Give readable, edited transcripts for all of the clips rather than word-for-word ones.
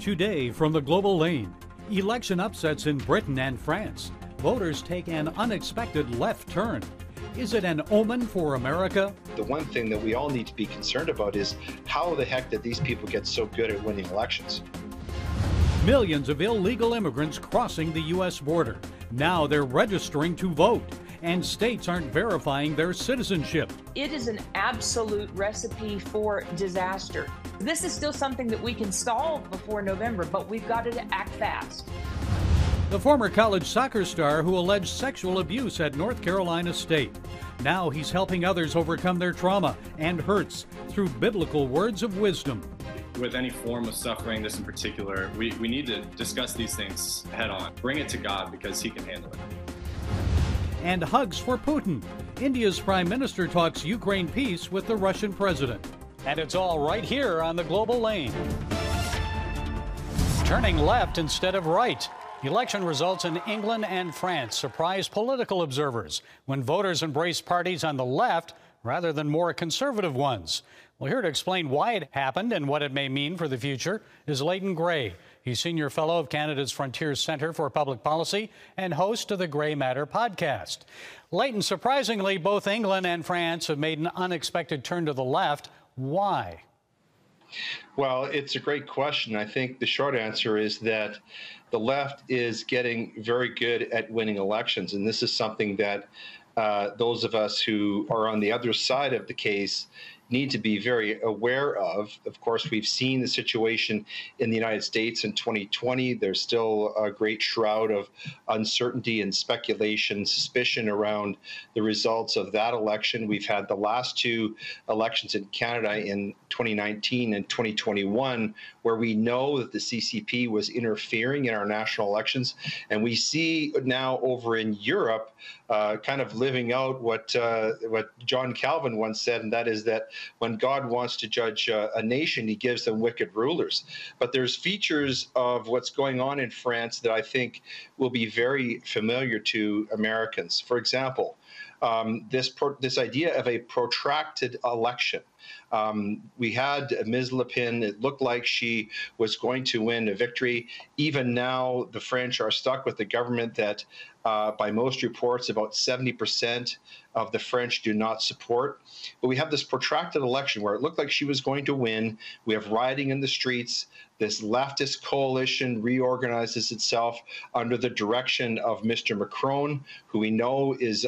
Today from the Global Lane, election upsets in Britain and France. Voters take an unexpected left turn. Is it an omen for America? The one thing that we all need to be concerned about is how the heck did these people get so good at winning elections? Millions of illegal immigrants crossing the U.S. border. Now they're registering to vote, and states aren't verifying their citizenship. It is an absolute recipe for disaster. This is still something that we can solve before November, but we've got to act fast. The former college soccer star who alleged sexual abuse at North Carolina State. Now he's helping others overcome their trauma and hurts through biblical words of wisdom. With any form of suffering, this in particular, we need to discuss these things head on. Bring it to God because He can handle it. And hugs for Putin. India's prime minister talks Ukraine peace with the Russian president. And it's all right here on the Global Lane. Turning left instead of right. Election results in England and France surprised political observers when voters embraced parties on the left rather than more conservative ones. Well, here to explain why it happened and what it may mean for the future is Leighton Gray. He's Senior Fellow of Canada's Frontiers Centre for Public Policy and host of the Grey Matter podcast. Leighton, surprisingly, both England and France have made an unexpected turn to the left. Why? Well, it's a great question. I think the short answer is that the left is getting very good at winning elections. And this is something that those of us who are on the other side of the case need to be very aware of. Of course, we've seen the situation in the United States in 2020. There's still a great shroud of uncertainty and speculation, suspicion around the results of that election. We've had the last two elections in Canada in 2019 and 2021, where we know that the CCP was interfering in our national elections. And we see now over in Europe, kind of living out what John Calvin once said, and that is that when God wants to judge a nation, He gives them wicked rulers. But there's features of what's going on in France that I think will be very familiar to Americans. For example, this idea of a protracted election. We had Ms. Le Pen. It looked like she was going to win a victory. Even now, the French are stuck with a government that, by most reports, about 70% of the French do not support. But we have this protracted election where it looked like she was going to win. We have rioting in the streets. This leftist coalition reorganizes itself under the direction of Mr. Macron, who we know is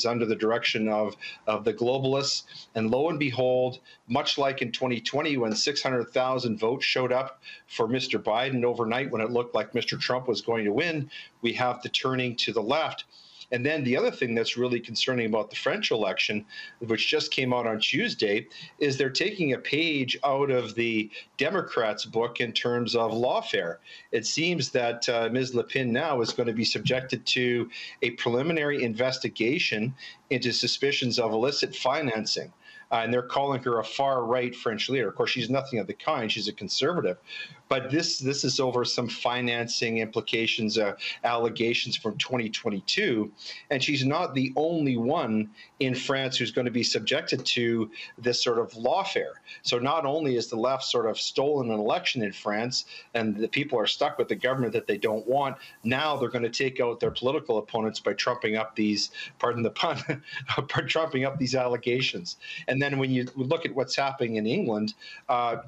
under the direction of the globalists. And lo and behold, much like in 2020, when 600,000 votes showed up for Mr. Biden overnight, when it looked like Mr. Trump was going to win, we have the turning to the left. And then the other thing that's really concerning about the French election, which just came out on Tuesday, is they're taking a page out of the Democrats' book in terms of lawfare. It seems that Ms. Le Pen now is going to be subjected to a preliminary investigation into suspicions of illicit financing. And they're calling her a far-right French leader. Of course, she's nothing of the kind. She's a conservative. But this is over some financing implications, allegations from 2022. And she's not the only one in France who's going to be subjected to this sort of lawfare. So not only is the left sort of stolen an election in France and the people are stuck with the government that they don't want, now they're going to take out their political opponents by trumping up these, pardon the pun, trumping up these allegations. And then when you look at what's happening in England,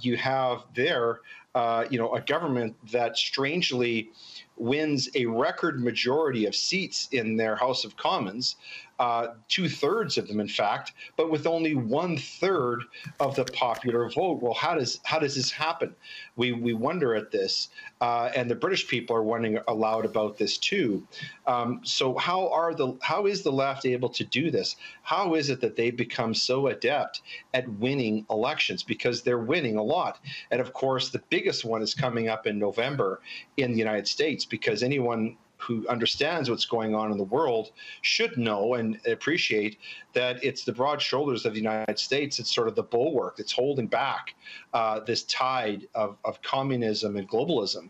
you have there a government that strangely wins a record majority of seats in their House of Commons, 2/3 of them, in fact, but with only 1/3 of the popular vote. Well, how does this happen? We wonder at this, and the British people are wondering aloud about this too. So how is the left able to do this? How is it that they become so adept at winning elections? Because they're winning a lot, and of course, the biggest one is coming up in November in the United States, because anyone who understands what's going on in the world should know and appreciate that it's the broad shoulders of the United States. It's sort of the bulwark that's holding back this tide of communism and globalism.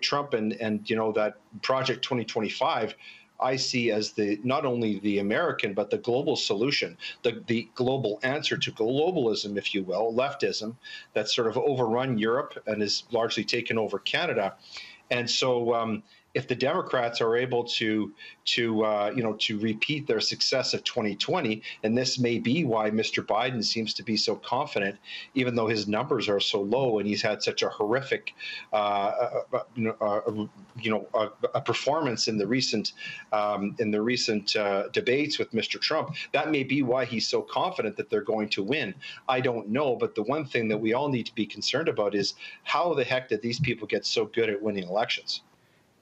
Trump and that Project 2025 I see as not only the American, but the global solution, the global answer to globalism, if you will, leftism, that's sort of overrun Europe and is largely taken over Canada. And so if the Democrats are able to repeat their success of 2020, and this may be why Mr. Biden seems to be so confident, even though his numbers are so low and he's had such a horrific, performance in the recent debates with Mr. Trump. That may be why he's so confident that they're going to win. I don't know, but the one thing that we all need to be concerned about is how the heck did these people get so good at winning elections?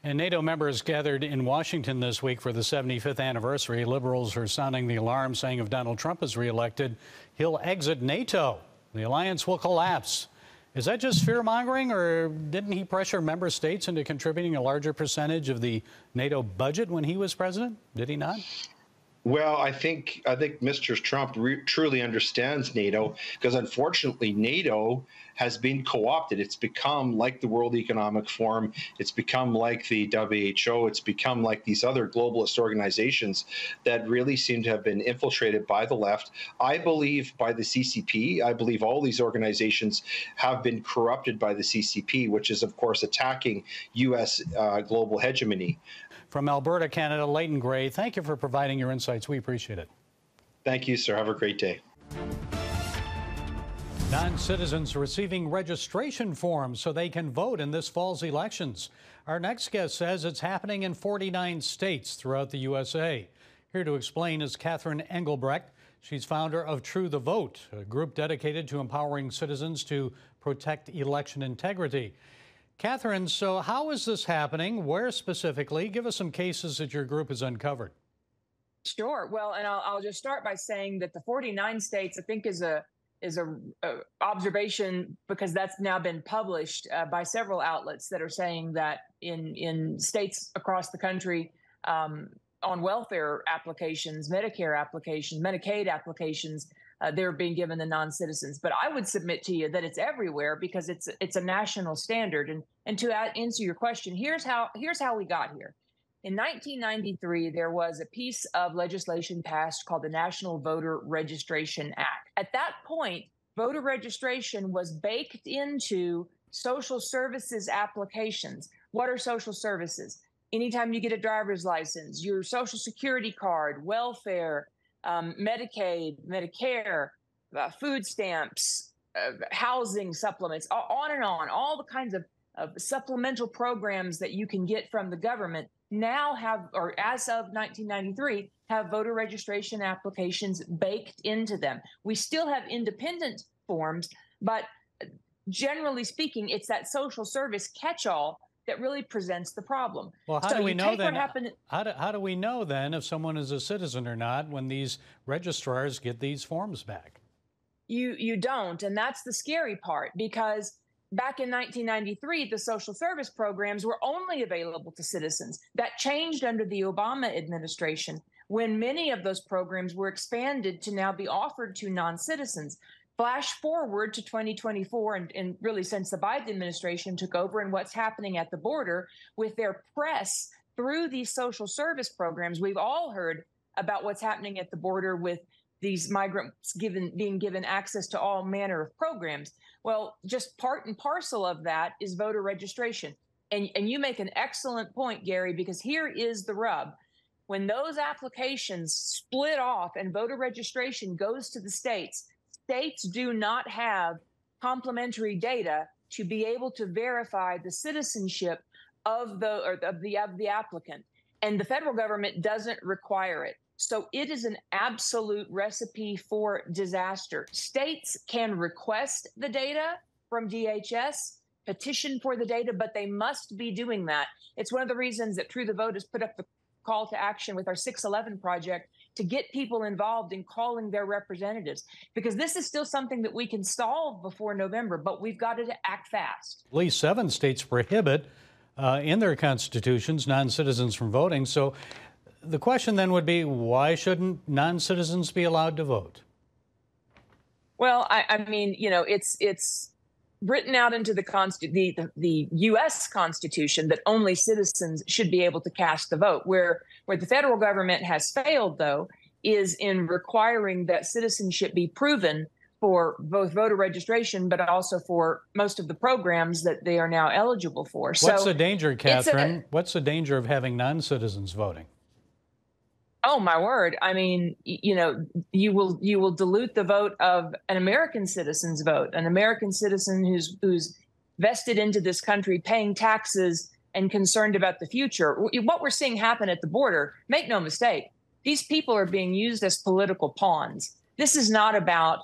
And NATO members gathered in Washington this week for the 75th anniversary. Liberals are sounding the alarm, saying if Donald Trump is reelected, he'll exit NATO. The alliance will collapse. Is that just fear-mongering, or didn't he pressure member states into contributing a larger percentage of the NATO budget when he was president? Did he not? Well, I think Mr. Trump truly understands NATO, because unfortunately NATO has been co-opted. It's become like the World Economic Forum. It's become like the WHO. It's become like these other globalist organizations that really seem to have been infiltrated by the left. I believe by the CCP. I believe all these organizations have been corrupted by the CCP, which is, of course, attacking U.S. Global hegemony. From Alberta, Canada, Leighton Gray, thank you for providing your insights. We appreciate it. Thank you, sir. Have a great day. Non-citizens receiving registration forms so they can vote in this fall's elections. Our next guest says it's happening in 49 states throughout the USA. Here to explain is Catherine Engelbrecht. She's founder of True the Vote, a group dedicated to empowering citizens to protect election integrity. Catherine, so how is this happening? Where specifically? Give us some cases that your group has uncovered. Sure. Well, and I'll just start by saying that the 49 states, I think, is a observation, because that's now been published by several outlets that are saying that in states across the country, on welfare applications, Medicare applications, Medicaid applications, they're being given to non-citizens. But I would submit to you that it's everywhere, because it's a national standard. And to answer your question, here's how we got here. In 1993, there was a piece of legislation passed called the National Voter Registration Act. At that point, voter registration was baked into social services applications. What are social services? Anytime you get a driver's license, your social security card, welfare, Medicaid, Medicare, food stamps, housing supplements, on and on, all the kinds of supplemental programs that you can get from the government now have, or as of 1993, have voter registration applications baked into them. We still have independent forms, but generally speaking, it's that social service catch-all that really presents the problem. Well, how do we know then? How do we know then if someone is a citizen or not when these registrars get these forms back? You don't, and that's the scary part, because back in 1993, the social service programs were only available to citizens. That changed under the Obama administration, when many of those programs were expanded to now be offered to non-citizens. Flash forward to 2024, and really since the Biden administration took over, and what's happening at the border with their press through these social service programs. We've all heard about what's happening at the border with these migrants being given access to all manner of programs. Well, just part and parcel of that is voter registration. And you make an excellent point, Gary, because here is the rub. When those applications split off and voter registration goes to the states, states do not have complementary data to be able to verify the citizenship of the applicant. And the federal government doesn't require it. So it is an absolute recipe for disaster. States can request the data from DHS, petition for the data, but they must be doing that. It's one of the reasons that True the Vote has put up the call to action with our 611 project to get people involved in calling their representatives, because this is still something that we can solve before November, but we've got to act fast. At least 7 states prohibit in their constitutions non-citizens from voting. So the question then would be, why shouldn't non-citizens be allowed to vote? Well, I mean, you know, it's written out into the U.S. Constitution that only citizens should be able to cast the vote, where Where the federal government has failed, though, is in requiring that citizenship be proven for both voter registration, but also for most of the programs that they are now eligible for. What's the danger, Catherine? What's the danger of having non-citizens voting? Oh, my word. I mean, you know, you will dilute the vote of an American citizen's vote, an American citizen who's vested into this country, paying taxes and concerned about the future. What we're seeing happen at the border, make no mistake, these people are being used as political pawns. This is not about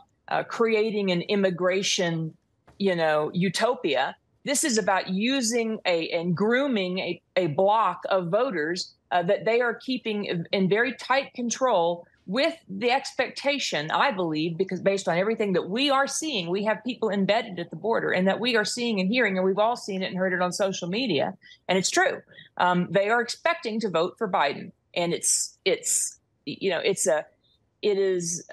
creating an immigration, utopia. This is about using and grooming a block of voters that they are keeping in very tight control, with the expectation, I believe, because based on everything that we are seeing, we have people embedded at the border, and that we are seeing and hearing, and we've all seen it and heard it on social media, and it's true. They are expecting to vote for Biden, and it is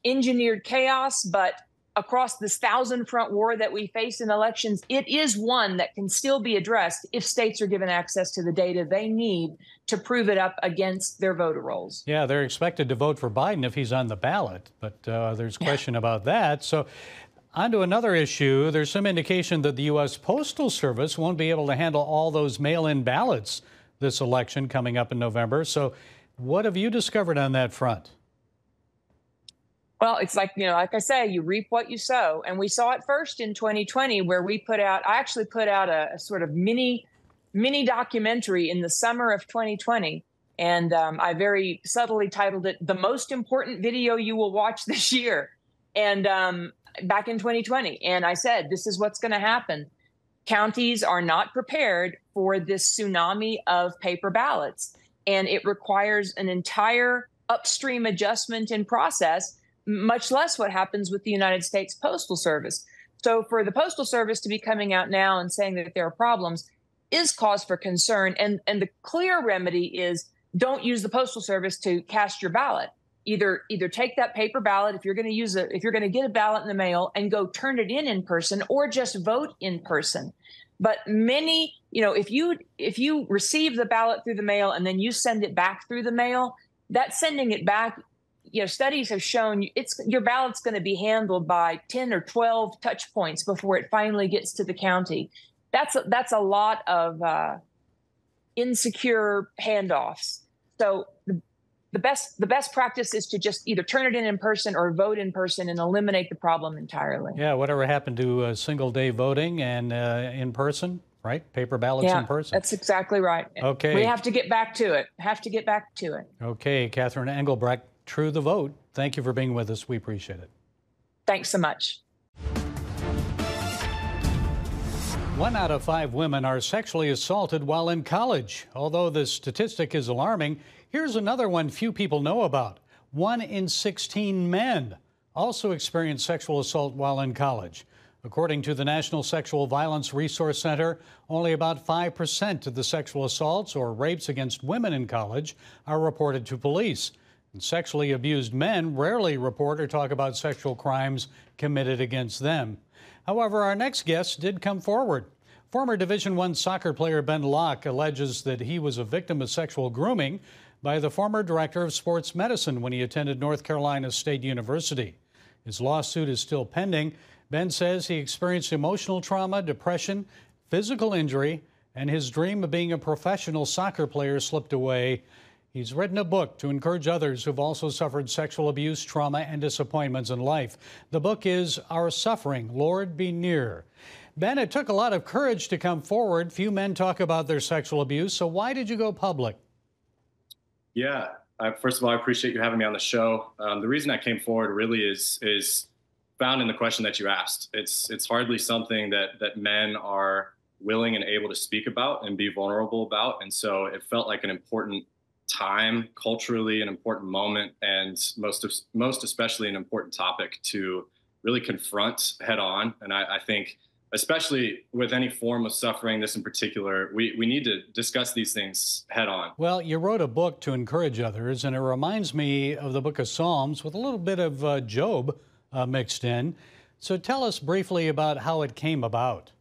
engineered chaos, but across this 1,000-front war that we face in elections, it is one that can still be addressed if states are given access to the data they need to prove it up against their voter rolls. Yeah, they're expected to vote for Biden if he's on the ballot, but there's question about that. So on to another issue. There's some indication that the U.S. Postal Service won't be able to handle all those mail-in ballots this election coming up in November. So what have you discovered on that front? Well, it's like I say, you reap what you sow. And we saw it first in 2020, where I actually put out a sort of mini documentary in the summer of 2020. And I very subtly titled it "The Most Important Video You Will Watch This Year." And back in 2020. And I said, this is what's going to happen. Counties are not prepared for this tsunami of paper ballots. And it requires an entire upstream adjustment in process, much less what happens with the United States Postal Service. So for the Postal Service to be coming out now and saying that there are problems is cause for concern. And the clear remedy is, don't use the Postal Service to cast your ballot. Either take that paper ballot if you're going to get a ballot in the mail, and go turn it in person, or just vote in person. But many, if you receive the ballot through the mail and then you send it back through the mail, that sending it back, studies have shown your ballot's going to be handled by 10 or 12 touch points before it finally gets to the county. That's a lot of insecure handoffs. So the best practice is to just either turn it in person or vote in person and eliminate the problem entirely. Yeah, whatever happened to single-day voting and in person, right? Paper ballots in person. That's exactly right. Okay. We have to get back to it. Okay, Catherine Engelbrecht, True the Vote. Thank you for being with us. We appreciate it. Thanks so much. 1 out of 5 women are sexually assaulted while in college. Although the statistic is alarming, here's another one few people know about. 1 in 16 men also experience sexual assault while in college. According to the National Sexual Violence Resource Center, only about 5% of the sexual assaults or rapes against women in college are reported to police. And sexually abused men rarely report or talk about sexual crimes committed against them. However, our next guest did come forward. Former Division I soccer player Ben Locke alleges that he was a victim of sexual grooming by the former director of sports medicine when he attended North Carolina State University. His lawsuit is still pending. Ben says he experienced emotional trauma, depression, physical injury, and his dream of being a professional soccer player slipped away. He's written a book to encourage others who've also suffered sexual abuse, trauma, and disappointments in life. The book is Our Suffering, Lord Be Near. Ben, it took a lot of courage to come forward. Few men talk about their sexual abuse, so why did you go public? Yeah, first of all, I appreciate you having me on the show. The reason I came forward really is found in the question that you asked. It's hardly something that men are willing and able to speak about and be vulnerable about, and so it felt like an important time, culturally an important moment, and most especially an important topic to really confront head on. And I think, especially with any form of suffering, this in particular, we need to discuss these things head on. Well, you wrote a book to encourage others, and it reminds me of the book of Psalms with a little bit of Job mixed in. So tell us briefly about how it came about.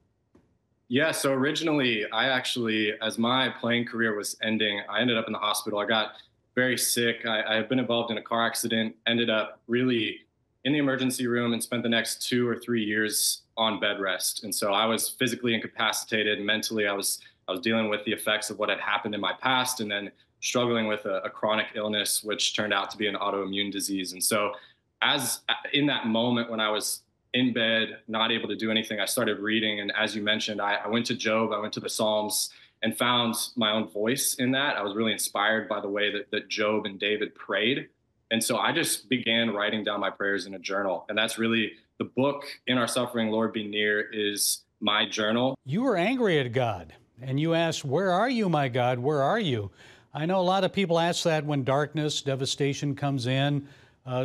Yeah, so originally, as my playing career was ending, I ended up in the hospital. I got very sick. I had been involved in a car accident, ended up really in the emergency room, and spent the next 2 or 3 years on bed rest. And so I was physically incapacitated. Mentally, I was dealing with the effects of what had happened in my past, and then struggling with a chronic illness, which turned out to be an autoimmune disease. And so, as in that moment when I was in bed, not able to do anything, I started reading. And as you mentioned, I went to Job, I went to the Psalms, and found my own voice in that. I was really inspired by the way that Job and David prayed. And so I just began writing down my prayers in a journal. And that's really the book, In Our Suffering, Lord Be Near, is my journal. You were angry at God, and you asked, "Where are you, my God? Where are you?" I know a lot of people ask that when darkness, devastation comes in.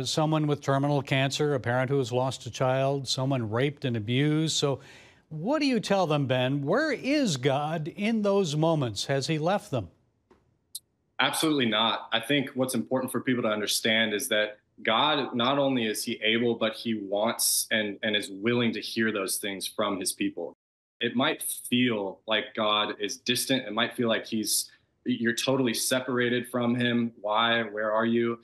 Someone with terminal cancer, a parent who has lost a child, someone raped and abused. So what do you tell them, Ben? Where is God in those moments? Has he left them? Absolutely not. I think what's important for people to understand is that God, not only is he able, but he wants and is willing to hear those things from his people. It might feel like God is distant. It might feel like you're totally separated from him. Why? Where are you?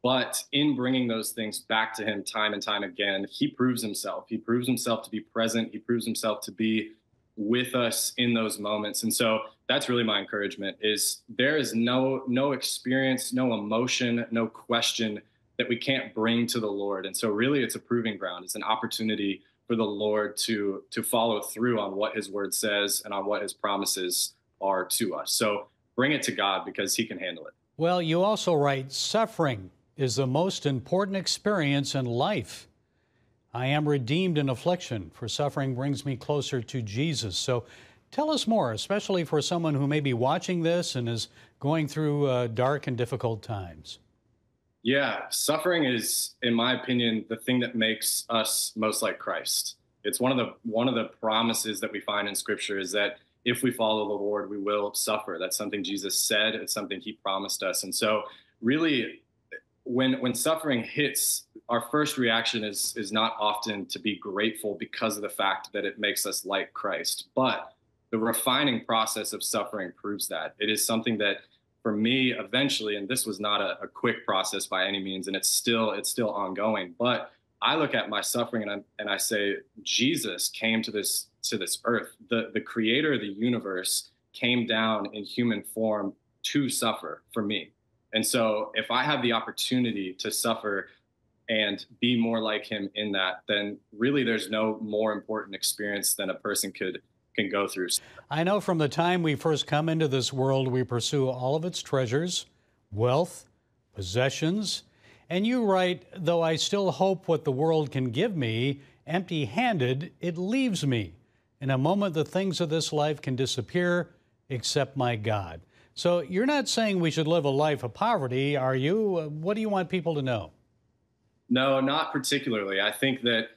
But in bringing those things back to him time and time again, he proves himself. He proves himself to be present. He proves himself to be with us in those moments. And so that's really my encouragement, is there is no experience, no emotion, no question that we can't bring to the Lord. And so really it's a proving ground. It's an opportunity for the Lord to follow through on what his word says and on what his promises are to us. So bring it to God because he can handle it. Well, you also write, suffering is the most important experience in life. I am redeemed in affliction, for suffering brings me closer to Jesus. So tell us more, especially for someone who may be watching this and is going through dark and difficult times. Yeah, suffering is, in my opinion, the thing that makes us most like Christ. It's one of the promises that we find in Scripture, is that if we follow the Lord, we will suffer. That's something Jesus said. It's something he promised us. And so really, when suffering hits, our first reaction is not often to be grateful because of the fact that it makes us like Christ. But the refining process of suffering proves that. It is something that, for me, eventually, and this was not a quick process by any means, and it's still ongoing, but I look at my suffering and I say, Jesus came to this earth. The creator of the universe came down in human form to suffer for me. And so if I have the opportunity to suffer and be more like him in that, then really there's no more important experience than a person can go through. I know from the time we first come into this world, we pursue all of its treasures, wealth, possessions. And you write, though I still hope what the world can give me, empty-handed, it leaves me. In a moment, the things of this life can disappear, except my God. So you're not saying we should live a life of poverty, are you? What do you want people to know? No, not particularly. I think that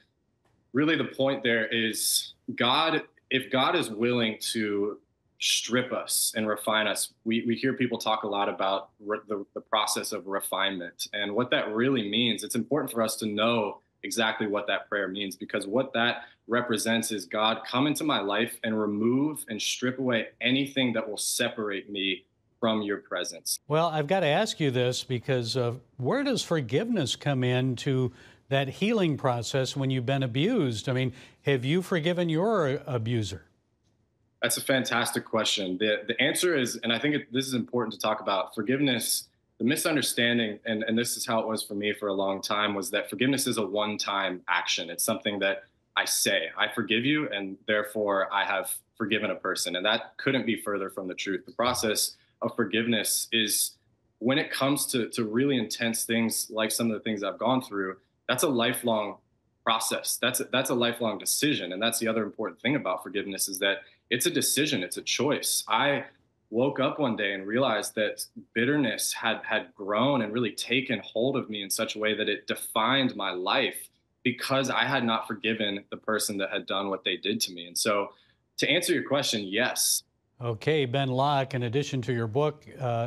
really the point there is God, if God is willing to strip us and refine us, we hear people talk a lot about the process of refinement. And what that really means, it's important for us to know exactly what that prayer means, because what that represents is, God, come into my life and remove and strip away anything that will separate me from your presence. Well, I've got to ask you this, because where does forgiveness come into that healing process when you've been abused? I mean, have you forgiven your abuser? That's a fantastic question. The answer is, and I think this is important to talk about, forgiveness. The misunderstanding, and this is how it was for me for a long time, was that forgiveness is a one-time action. It's something that I say, I forgive you, and therefore I have forgiven a person. And that couldn't be further from the truth. The process of forgiveness is, when it comes to really intense things like some of the things I've gone through, that's a lifelong process. That's a lifelong decision. And that's the other important thing about forgiveness, is that it's a decision. It's a choice. I woke up one day and realized that bitterness had grown and really taken hold of me in such a way that it defined my life, because I had not forgiven the person that had done what they did to me. And so, to answer your question, yes. Okay, Ben Locke, in addition to your book,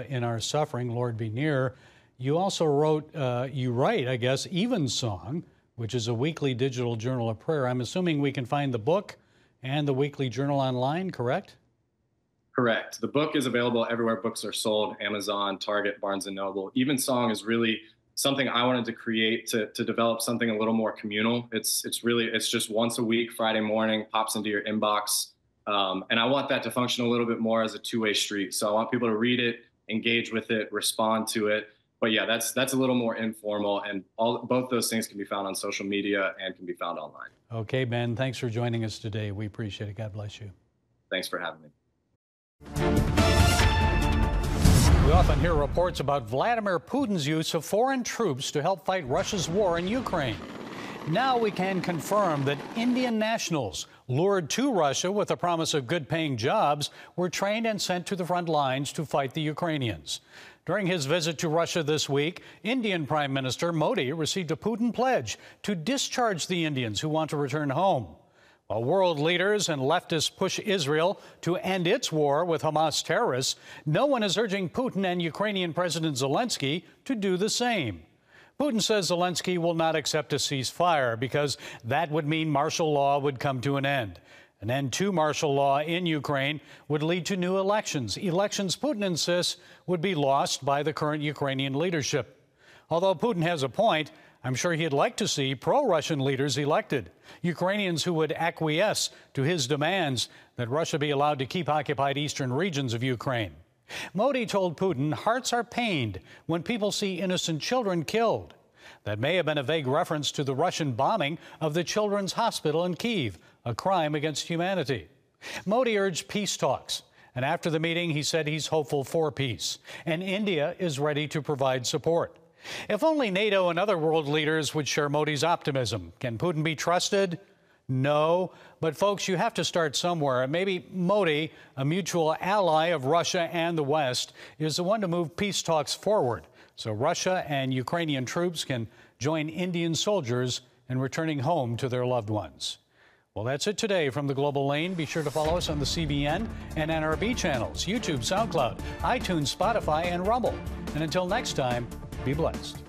In Our Suffering, Lord Be Near, you also write, I guess, Evensong, which is a weekly digital journal of prayer. I'm assuming we can find the book and the weekly journal online, correct? Correct. The book is available everywhere books are sold, Amazon, Target, Barnes & Noble. Evensong is really something I wanted to create to develop something a little more communal. It's just once a week, Friday morning, pops into your inbox. And I want that to function a little bit more as a two-way street. So I want people to read it, engage with it, respond to it. But yeah, that's a little more informal, and both those things can be found on social media and can be found online. Okay, Ben, thanks for joining us today. We appreciate it. God bless you. Thanks for having me. We often hear reports about Vladimir Putin's use of foreign troops to help fight Russia's war in Ukraine. Now we can confirm that Indian nationals lured to Russia with the promise of good-paying jobs were trained and sent to the front lines to fight the Ukrainians. During his visit to Russia this week, Indian Prime Minister Modi received a Putin pledge to discharge the Indians who want to return home. While world leaders and leftists push Israel to end its war with Hamas terrorists, no one is urging Putin and Ukrainian President Zelensky to do the same. Putin says Zelensky will not accept a ceasefire because that would mean martial law would come to an end. An end to martial law in Ukraine would lead to new elections. Elections, Putin insists, would be lost by the current Ukrainian leadership. Although Putin has a point, I'm sure he'd like to see pro-Russian leaders elected, Ukrainians who would acquiesce to his demands that Russia be allowed to keep occupied eastern regions of Ukraine. Modi told Putin hearts are pained when people see innocent children killed. That may have been a vague reference to the Russian bombing of the Children's Hospital in Kyiv, a crime against humanity. Modi urged peace talks, and after the meeting he said he's hopeful for peace, and India is ready to provide support. If only NATO and other world leaders would share Modi's optimism. Can Putin be trusted? No. But folks, you have to start somewhere. And maybe Modi, a mutual ally of Russia and the West, is the one to move peace talks forward so Russia and Ukrainian troops can join Indian soldiers in returning home to their loved ones. Well, that's it today from the Global Lane. Be sure to follow us on the CBN and NRB channels, YouTube, SoundCloud, iTunes, Spotify, and Rumble. And until next time, be blessed.